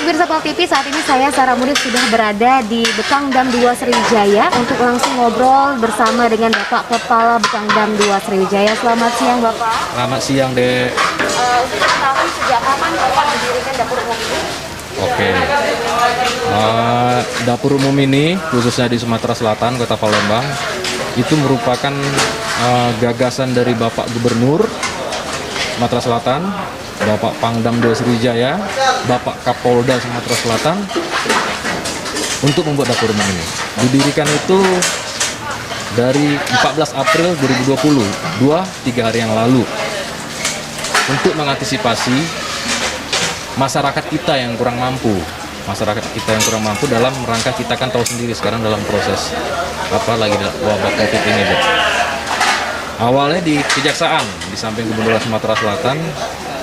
Baik pemirsa Pol TV, saat ini saya Sarah Munif sudah berada di Bekangdam 2 Sriwijaya untuk langsung ngobrol bersama dengan Bapak Kepala Bekangdam 2 Sriwijaya. Selamat siang Bapak. Selamat siang Dek. Untuk mengetahui sejak kapan Bapak mendirikan dapur umum ini? Oke. Dapur umum ini khususnya di Sumatera Selatan, Kota Palembang, itu merupakan gagasan dari Bapak Gubernur Sumatera Selatan, Bapak Pangdam 2 Sriwijaya, Bapak Kapolda Sumatera Selatan untuk membuat dapur umum ini. Didirikan itu dari 14 April 2020, 3 hari yang lalu, untuk mengantisipasi masyarakat kita yang kurang mampu. Masyarakat kita yang kurang mampu dalam rangka, kita kan tahu sendiri sekarang dalam proses lagi wabah COVID ini. Awalnya di Kejaksaan, di samping Gubernur Sumatera Selatan,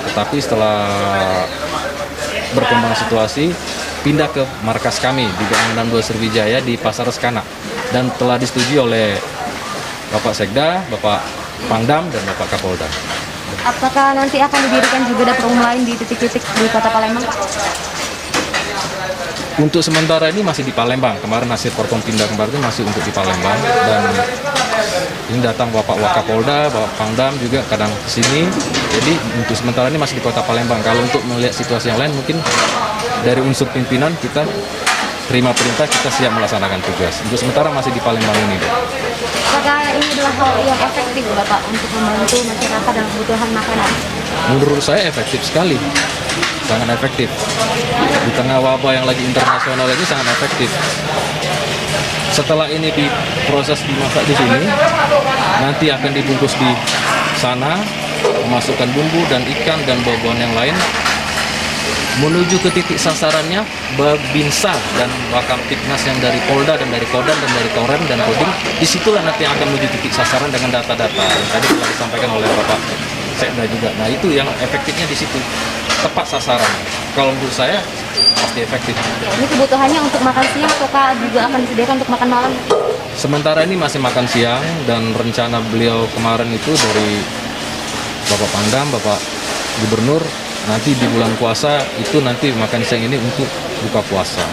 tetapi setelah berkembang situasi, pindah ke markas kami di Bekangdam 2 Sriwijaya di Pasar Reskana, dan telah disetujui oleh Bapak Sekda, Bapak Pangdam, dan Bapak Kapolda. Apakah nanti akan didirikan juga dapur umum lain di titik-titik di Kota Palembang, Pak? Untuk sementara ini masih di Palembang. Kemarin hasil Forkom pindah kemarin itu masih untuk di Palembang, dan ini datang Bapak Wakapolda, Bapak Pangdam juga kadang ke sini. Jadi untuk sementara ini masih di Kota Palembang. Kalau untuk melihat situasi yang lain, mungkin dari unsur pimpinan kita terima perintah, kita siap melaksanakan tugas. Untuk sementara masih di Palembang ini. Apakah ini adalah hal yang efektif Bapak untuk membantu masyarakat dalam kebutuhan makanan? Menurut saya efektif sekali, sangat efektif. Di tengah wabah yang lagi internasional ini sangat efektif. Setelah ini diproses dimasak di sini, nanti akan dibungkus di sana, memasukkan bumbu dan ikan dan buah-buahan yang lain, menuju ke titik sasarannya Babinsa dan Wakaptibnas yang dari Polda dan dari Kodam dan dari Korem dan Kodim. Disitulah nanti akan menuju titik sasaran dengan data-data yang tadi telah disampaikan oleh Bapak Sekda juga. Nah itu yang efektifnya di situ, tepat sasaran. Kalau menurut saya pasti efektif. Ini kebutuhannya untuk makan siang ataukah juga akan disediakan untuk makan malam? Sementara ini masih makan siang, dan rencana beliau kemarin itu dari Bapak Pangdam, Bapak Gubernur, nanti di bulan puasa itu nanti makan siang ini untuk buka puasa.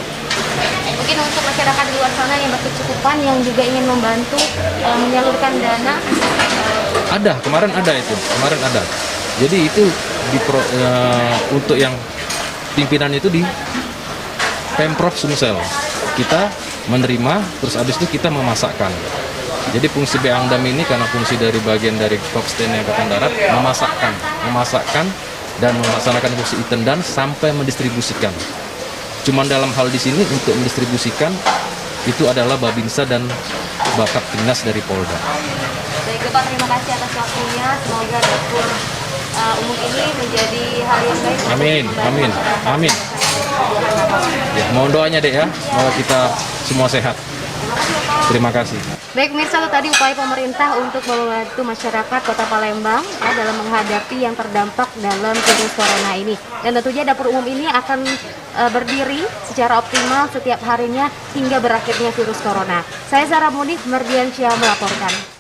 Mungkin untuk masyarakat di luar sana yang berkecukupan yang juga ingin membantu menyalurkan dana. Ada, kemarin ada itu, kemarin ada. Jadi itu untuk yang pimpinan itu di Pemprov Sumsel. Kita menerima, terus habis itu kita memasakkan. Jadi fungsi Bekangdam ini karena fungsi dari bagian dari Korps TNI Angkatan Darat, memasakkan dan melaksanakan fungsi intendant sampai mendistribusikan. Cuman dalam hal di sini untuk mendistribusikan itu adalah Babinsa dan Wakaptibnas dari Polda. Baik Bapak, terima kasih atas waktunya. Semoga dapur umum ini menjadi hal yang baik. Amin, amin, amin. Ya, mohon doanya Dek ya, semoga kita semua sehat. Terima kasih. Baik pemirsa, itu tadi upaya pemerintah untuk membantu masyarakat Kota Palembang dalam menghadapi yang terdampak dalam virus corona ini. Dan tentunya dapur umum ini akan berdiri secara optimal setiap harinya hingga berakhirnya virus corona. Saya Sarah Munif, Merdiansyah melaporkan.